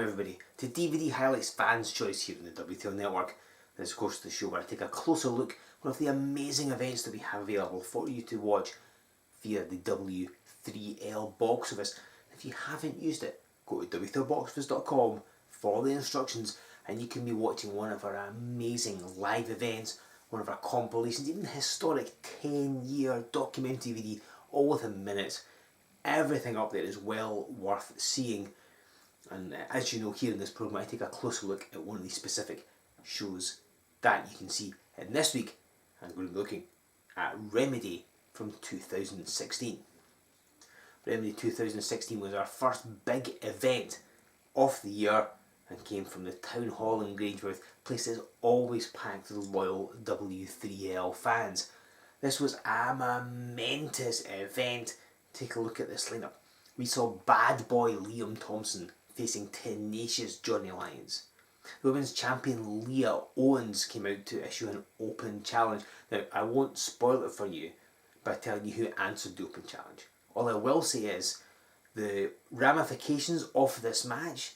Welcome everybody to DVD Highlights Fans Choice here on the W3L network. This is of course the show where I take a closer look at one of the amazing events that we have available for you to watch via the W3L box office. If you haven't used it, go to w3lboxoffice.com, follow the instructions, and you can be watching one of our amazing live events, one of our compilations, even the historic 10-year documentary DVD, all within minutes. Everything up there is well worth seeing. And as you know, here in this programme I take a closer look at one of these specific shows that you can see. And this week I'm going to be looking at Remedy from 2016. Remedy 2016 was our first big event of the year and came from the Town Hall in Grangemouth, place that is always packed with loyal W3L fans. This was a momentous event. Take a look at this lineup. We saw bad boy Thomson facing tenacious Johnny Lyons. The women's champion Leah Owens came out to issue an open challenge. Now, I won't spoil it for you by telling you who answered the open challenge. All I will say is the ramifications of this match,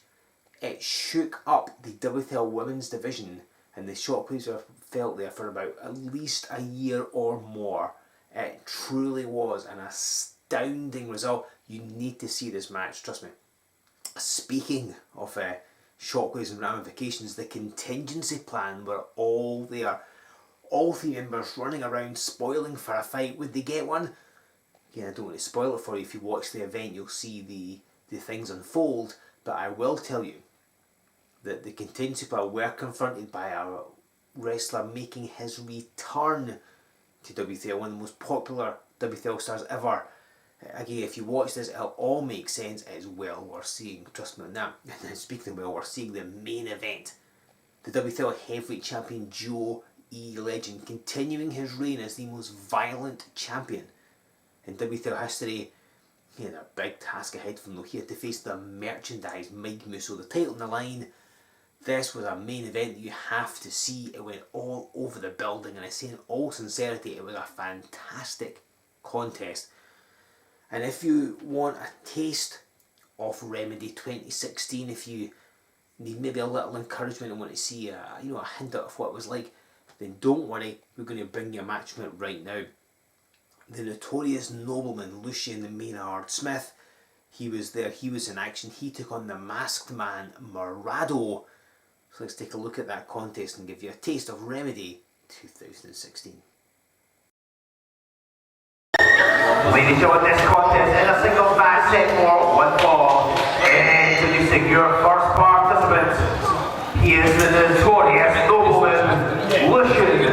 it shook up the W3L women's division, and the shockwaves were felt there for about at least a year or more. It truly was an astounding result. You need to see this match, trust me. Speaking of shockwaves and ramifications, the contingency plan were all there. All three members running around spoiling for a fight. Would they get one? Again, I don't want to spoil it for you. If you watch the event, you'll see the things unfold. But I will tell you that the contingency plan were confronted by a wrestler making his return to W3L, one of the most popular W3L stars ever. Again, if you watch this, it'll all make sense. It's well worth seeing, trust me on that. And speaking of well worth seeing, the main event, the W3L heavyweight champion Joe E. Legend, continuing his reign as the most violent champion in W3L history. He had a big task ahead from him though. He had to face the merchandise Mike Musso, the title on the line. This was a main event that you have to see. It went all over the building, and I say in all sincerity, it was a fantastic contest. And if you want a taste of Remedy 2016, if you need maybe a little encouragement and want to see a hint of what it was like, then don't worry, we're going to bring you a match from it right now. The notorious nobleman Lucian the Maynard Smith, he was there, he was in action. He took on the masked man Morado. So let's take a look at that contest and give you a taste of Remedy 2016. Ladies and gentlemen, this contest in a single match set for 1 fall. Introducing your first participant. He is the notorious nobleman Lucian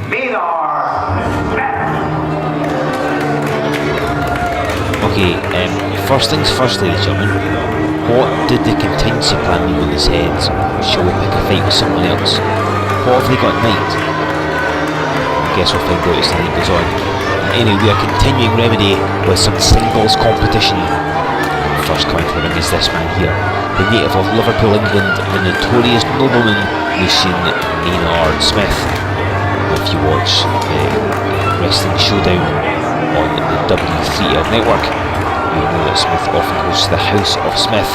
Maynard. Okay, first things first, ladies and gentlemen. What did the contingency plan mean when they said, shall we pick a fight with someone else? What have they got tonight? I guess we'll find out as the night goes on. Anyway, we are continuing Remedy with some singles competition. First coming to the ring is this man here, the native of Liverpool, England, the notorious nobleman Lucian Maynard Smith. If you watch the Wrestling Showdown on the W3L network, you know that Smith often goes to the House of Smith.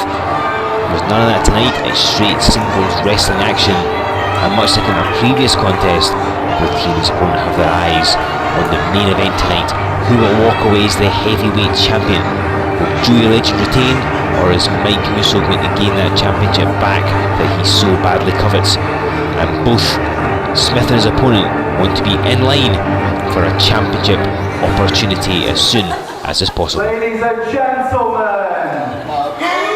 There's none of that tonight. It's straight singles wrestling action, and much like in our previous contest, both teams won't have their eyes on the main event tonight. Who will walk away as the heavyweight champion? Will Joey Legend retain, or is Mike Musso going to gain that championship back that he so badly covets? And both Smith and his opponent want to be in line for a championship opportunity as soon as is possible. Ladies and gentlemen, very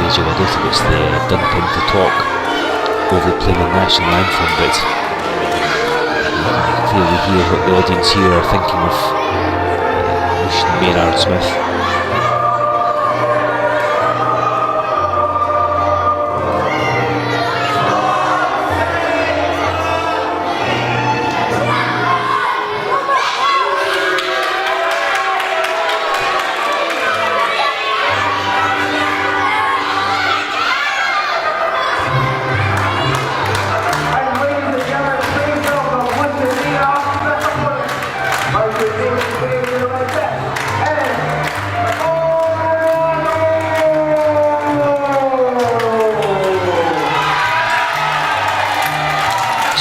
I don't think it's the done thing to talk over playing the national anthem, but you can clearly hear what the audience here are thinking of Lucian Maynard Smith.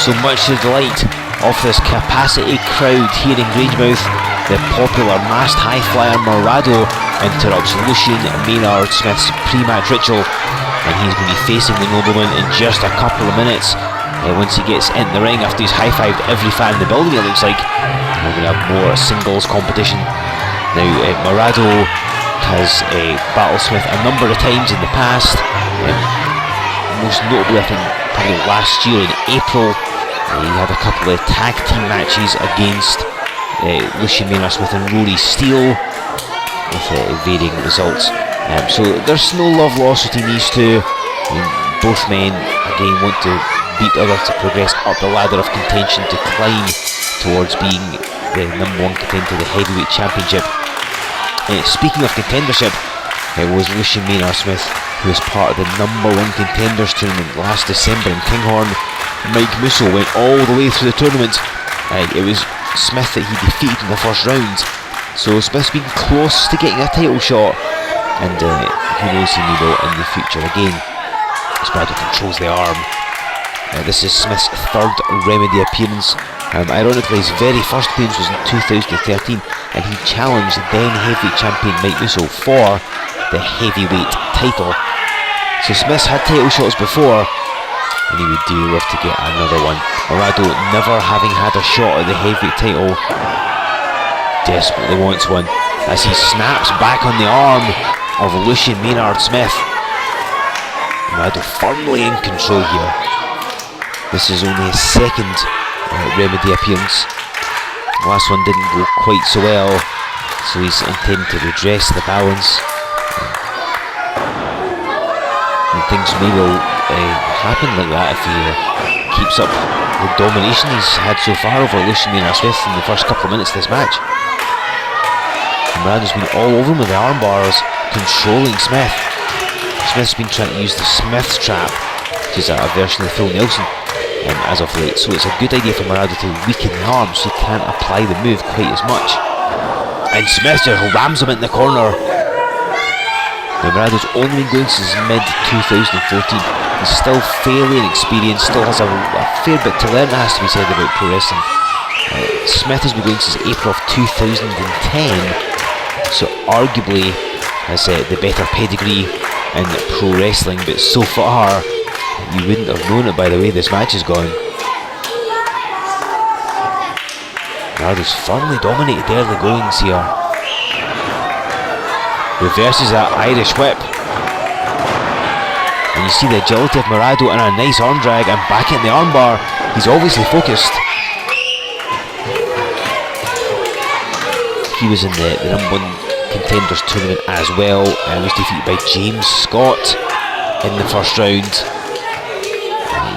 So much to the delight of this capacity crowd here in Grangemouth, the popular masked high flyer Morado interrupts Lucian Maynard Smith's pre-match ritual, and he's going to be facing the nobleman in just a couple of minutes. Once he gets into the ring after he's high-fived every fan in the building, it looks like we're going to have more singles competition. Now Morado has battled Smith a number of times in the past, most notably I think probably last year in April. He had a couple of tag team matches against Lucian Maynard Smith and Rory Steele with varying results. So there's no love lost between these two. Both men again want to beat the other to progress up the ladder of contention to climb towards being the number one contender to the heavyweight championship. Speaking of contendership, it was Lucian Maynard Smith who was part of the number one contenders tournament last December in Kinghorn. Mike Musso went all the way through the tournament. It was Smith that he defeated in the first round, so Smith's been close to getting a title shot, and who knows, he may will in the future again. Morado controls the arm. This is Smith's third Remedy appearance. Ironically, his very first appearance was in 2013, and he challenged then heavyweight champion Mike Musso for the heavyweight title. So Smith's had title shots before, and he would do love to get another one. Morado, never having had a shot at the heavyweight title, desperately wants one as he snaps back on the arm of Lucian Maynard Smith. Morado firmly in control here. This is only his second Remedy appearance. The last one didn't go quite so well, so he's intending to redress the balance. And things may well happen like that if he keeps up the domination he's had so far over Lucian Maynard Smith in the first couple of minutes of this match. Morado's been all over him with the arm bars, controlling Smith. Smith's been trying to use the Smith's trap, which is a version of Phil Nelson, as of late, so it's a good idea for Morado to weaken the arm so he can't apply the move quite as much. And Smith just rams him in the corner. Now Morado's only been going since mid-2014. He's still fairly inexperienced, still has a fair bit to learn, it has to be said, about pro wrestling. Smith has been going since April of 2010, so arguably has the better pedigree in pro wrestling, but so far you wouldn't have known it by the way this match has gone. Morado's firmly dominated the early goings here. Reverses that Irish whip, and you see the agility of Morado and a nice arm drag, and back in the armbar. He's obviously focused. He was in the number one contenders tournament as well, and was defeated by James Scott in the first round.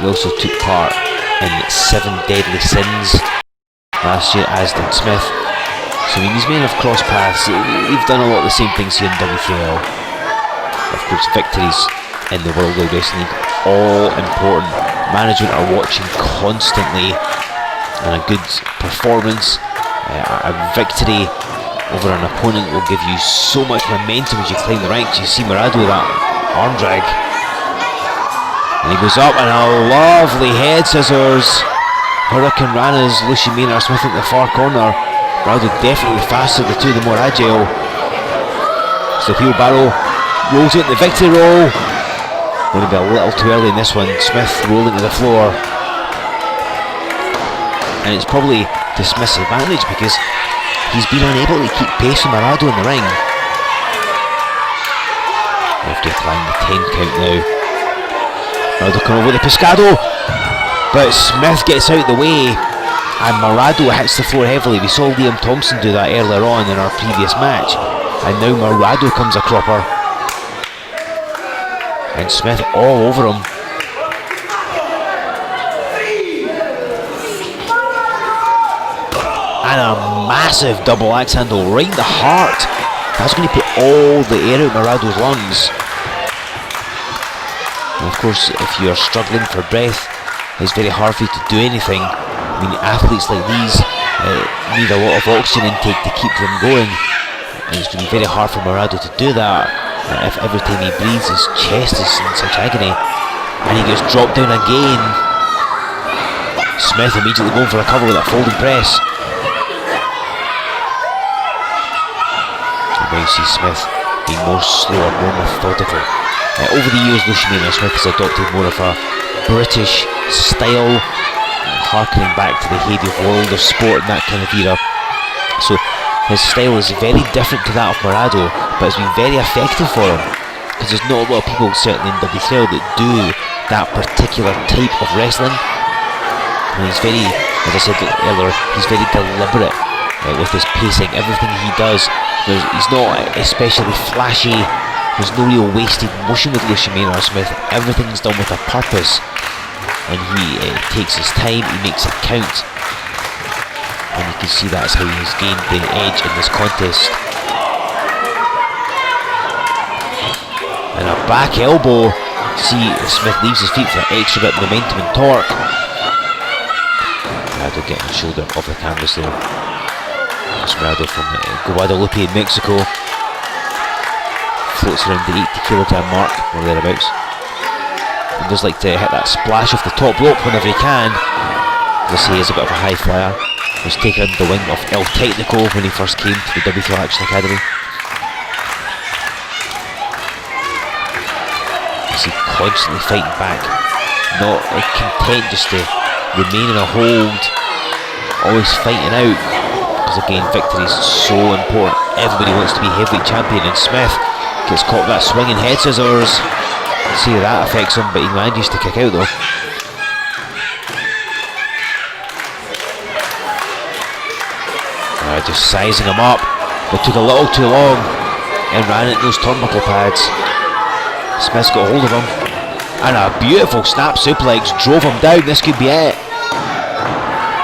He also took part in 7 Deadly Sins last year, as did Smith. So I mean, these men have crossed paths. They've done a lot of the same things here in W3L. Of course, victories in the World Wide Wrestling League, all important. Management are watching constantly, and a good performance, a victory over an opponent will give you so much momentum as you climb the ranks. You see Morado with that arm drag, and he goes up, and a lovely head scissors. Hurricane Rana's Lucian Maynard Smith at the far corner. Morado definitely faster, the two of them more agile. So heel barrow, rolls out in the victory roll. Going to be a little too early in this one. Smith rolling to the floor, and it's probably to Smith's advantage because he's been unable to keep pace with Morado in the ring. Referee applying the 10 count now. Morado coming over the Pescado, but Smith gets out of the way, and Morado hits the floor heavily. We saw Liam Thomson do that earlier on in our previous match, and now Morado comes a cropper, and Smith all over him. And a massive double axe handle right in the heart. That's going to put all the air out Morado's lungs. And of course, if you're struggling for breath, it's very hard for you to do anything. I mean, athletes like these need a lot of oxygen intake to keep them going. And it's going to be very hard for Morado to do that if every time he breathes his chest is in such agony. And he gets dropped down again. Smith immediately going for a cover with a folding press. And now you see Smith being more slower, more methodical. Over the years, Lucian Smith has adopted more of a British style, harkening back to the heyday of World of Sport and that kind of era. So his style is very different to that of Morado, but it's been very effective for him, because there's not a lot of people, certainly in W3L, that do that particular type of wrestling. And he's very, as I said earlier, he's very deliberate with his pacing. Everything he does, he's not especially flashy. There's no real wasted motion with Lucian Smith. Everything's done with a purpose, and he takes his time, he makes it count, and you can see that's how he's gained the edge in this contest. And a back elbow. See, Smith leaves his feet for an extra bit of momentum and torque. Morado getting the shoulder off the canvas there. That's Morado from Guadalupe in Mexico. Floats around the 80 kilogram mark or thereabouts. He does like to hit that splash off the top rope whenever he can. As I say, he's a bit of a high flyer. He was taken under the wing of El Technico when he first came to the W3L Action Academy. You see, constantly fighting back, not content just to remain in a hold, always fighting out, because again, victory is so important. Everybody wants to be heavyweight champion, and Smith gets caught with that swinging head scissors. See how that affects him, but he manages to kick out though. Just sizing him up, but took a little too long and ran into those turnbuckle pads. Smith's got hold of him, and a beautiful snap suplex drove him down. This could be it,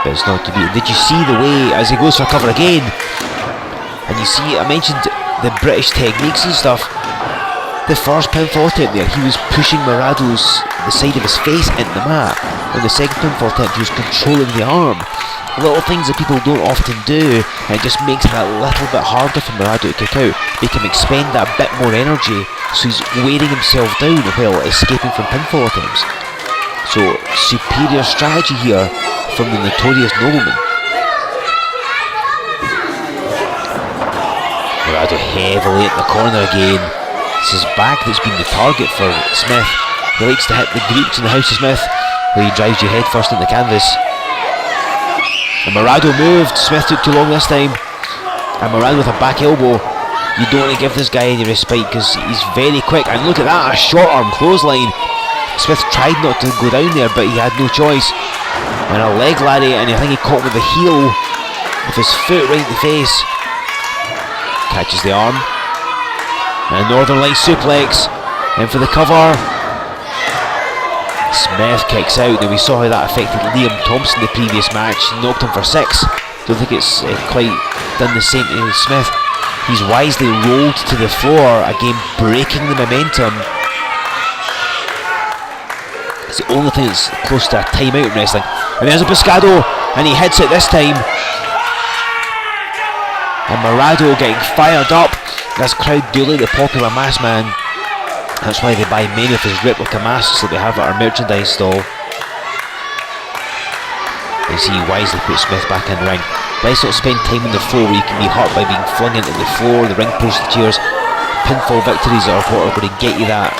but it's not to be. Did you see the way as he goes for cover again? And you see, I mentioned the British techniques and stuff. The first pinfall attempt there, he was pushing the side of his face into the mat. On the second pinfall attempt, he was controlling the arm. Little things that people don't often do, and it just makes it a little bit harder for Morado to kick out. They can expend that bit more energy, so he's wearing himself down while escaping from pinfall attempts. So, superior strategy here from the notorious nobleman. Morado heavily at the corner again. It's his back that's been the target for Smith. He likes to hit the Greeks in the House of Smith, where he drives you head first in the canvas. And Morado moved. Smith took too long this time, and Morado with a back elbow. You don't want to give this guy any respite, because he's very quick. And look at that, a short arm clothesline. Smith tried not to go down there, but he had no choice. And a leg lariat, and I think he caught with the heel of his foot right in the face. Catches the arm, and a Northern Light suplex in for the cover. Smith kicks out. Now we saw how that affected Liam Thomson the previous match, knocked him for 6. Don't think it's quite done the same to Smith. He's wisely rolled to the floor, again breaking the momentum. It's the only thing that's close to a timeout in wrestling. And there's a Pescado, and he hits it this time. And Morado getting fired up. This crowd do like the popular mask man. That's why they buy many of his replica masks that we have at our merchandise stall. You see, he wisely put Smith back in the ring. Let's not spend time on the floor where you can be hurt by being flung into the floor, the ring post, the chairs. Pinfall victories are what are going to get you that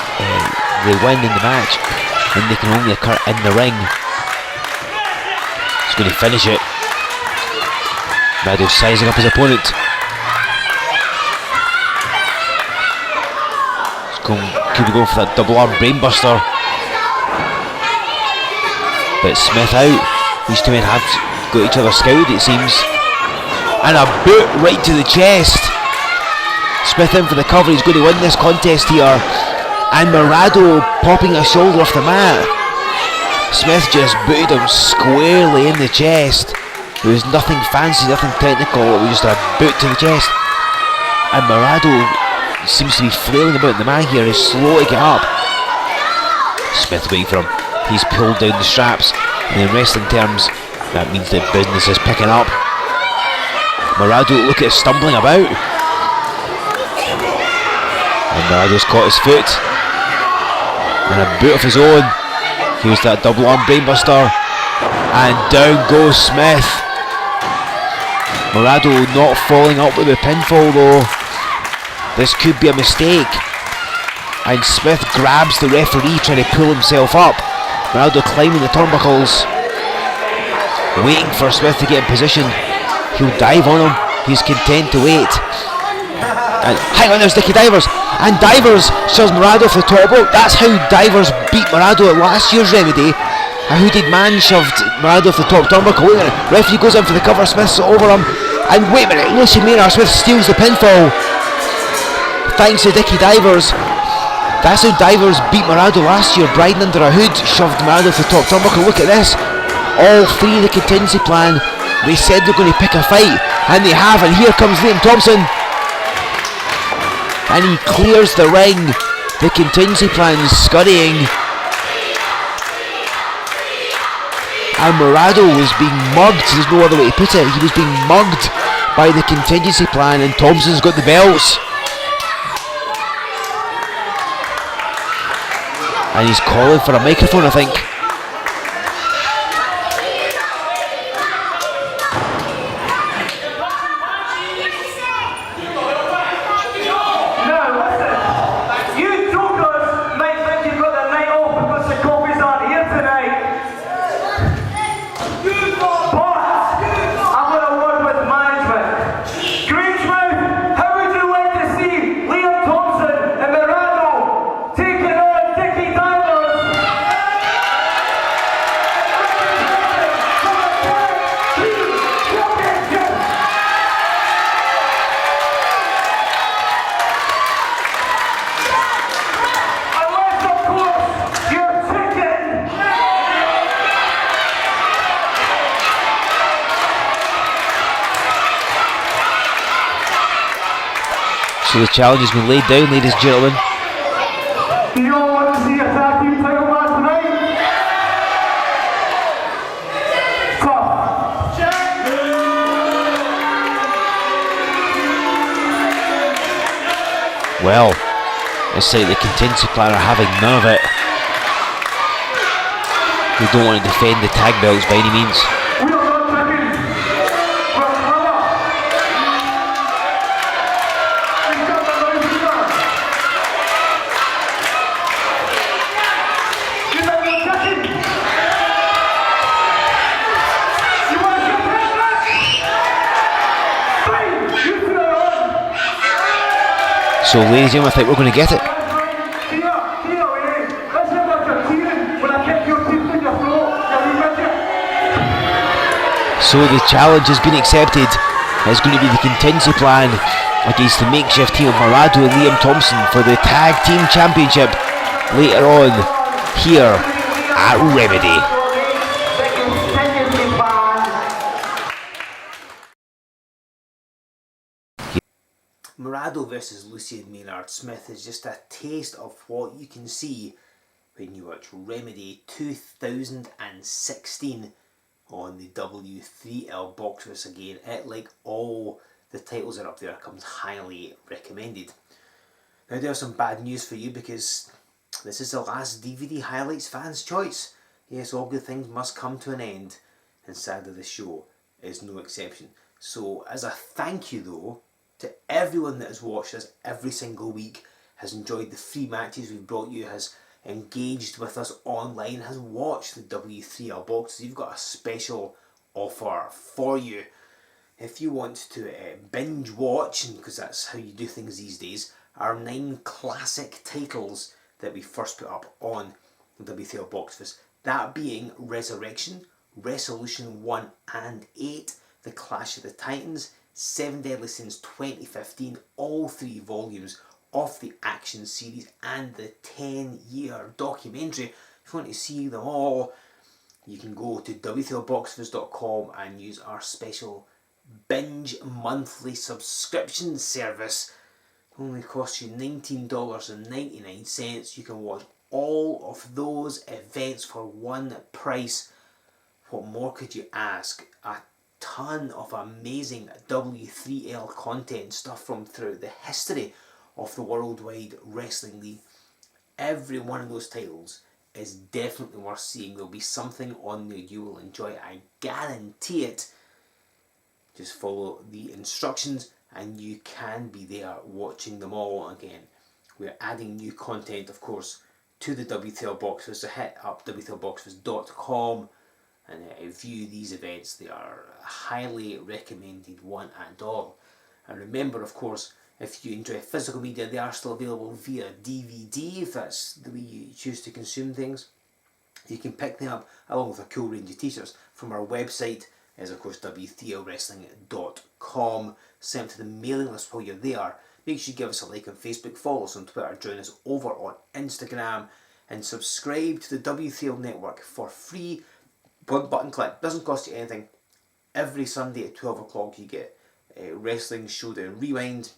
the win in the match, and they can only occur in the ring. He's going to finish it. Morado sizing up his opponent. Could be going for that double arm brainbuster. But Smith out. These two men have got each other scouted, it seems. And a boot right to the chest. Smith in for the cover. He's going to win this contest here. And Morado popping a shoulder off the mat. Smith just booted him squarely in the chest. It was nothing fancy, nothing technical. It was just a boot to the chest. And Morado seems to be flailing about the mat here. He's slow to get up. Smith waiting for him. He's pulled down the straps, and in wrestling terms that means that business is picking up. Morado, look at him stumbling about, and Morado's caught his foot, and a boot of his own. Here's that double arm brainbuster, and down goes Smith. Morado not falling up with a pinfall though. This could be a mistake, and Smith grabs the referee trying to pull himself up. Morado climbing the turnbuckles, waiting for Smith to get in position. He'll dive on him. He's content to wait. And hang on, there's Dicky Divers. And Divers shoves Morado off the top rope. That's how Divers beat Morado at last year's Remedy. A hooded man shoved Morado off the top turnbuckle. Wait a minute. Referee goes in for the cover. Smith's over him. And wait a minute. Lucian Maynard Smith steals the pinfall. Thanks to Dicky Divers. That's how Divers beat Morado last year. Briding under a hood, shoved Morado off the top turnbuckle. Look at this. All three of the contingency plan. They said they're going to pick a fight, and they have. And here comes Thomson. And he clears the ring. The contingency plan scurrying. And Morado was being mugged. There's no other way to put it. He was being mugged by the contingency plan, and Thomson's got the belts. And he's calling for a microphone, I think. So the challenge has been laid down, ladies and gentlemen. You all want to see a tag team title match tonight? Tough. Well, it's like the contingency plan are having none of it. They don't want to defend the tag belts by any means. So ladies and gentlemen, I think we're going to get it. So the challenge has been accepted. It's going to be the contingency plan against the makeshift team of Morado and Liam Thomson for the Tag Team Championship later on here at Remedy. Morado versus Lucian Maynard Smith is just a taste of what you can see when you watch Remedy 2016 on the W3L box office again. It, like all the titles that are up there, comes highly recommended. Now there's some bad news for you because this is the last DVD Highlights Fans' Choice. Yes, all good things must come to an end, and sadly the show is no exception. So as a thank you though, to everyone that has watched us every single week, has enjoyed the free matches we've brought you, has engaged with us online, has watched the W3L boxes, you've got a special offer for you. If you want to binge watch, because that's how you do things these days, our 9 classic titles that we first put up on the W3L box office. That being Resurrection, Resolution 1 and 8, The Clash of the Titans, 7 Deadly Sins 2015, all 3 volumes of the action series, and the 10-year documentary. If you want to see them all, you can go to W3LBoxoffice.com and use our special binge monthly subscription service. It only costs you $19.99. You can watch all of those events for one price. What more could you ask? A ton of amazing W3L content, stuff from throughout the history of the Worldwide Wrestling League. Every one of those titles is definitely worth seeing. There'll be something on there you will enjoy, I guarantee it. Just follow the instructions and you can be there watching them all again. We're adding new content, of course, to the W3L box office, so hit up W3LBoxoffice.com and view these events. They are a highly recommended one and all. And remember, of course, if you enjoy physical media, they are still available via DVD, if that's the way you choose to consume things. You can pick them up along with a cool range of t-shirts from our website, is of course W3LWrestling.com. Send to the mailing list while you're there. Make sure you give us a like on Facebook, follow us on Twitter, join us over on Instagram, and subscribe to the W3L network for free. One button click, doesn't cost you anything. Every Sunday at 12 o'clock you get Wrestling Showdown Rewind,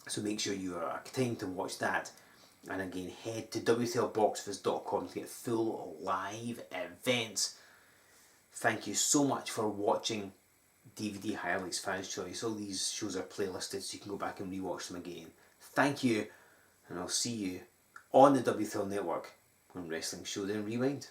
so make sure you are time to watch that. And again, head to W3LBoxoffice.com to get full live events. Thank you so much for watching DVD Highlights Fans Choice. All these shows are playlisted so you can go back and rewatch them again. Thank you, and I'll see you on the W3L network on Wrestling Showdown Rewind.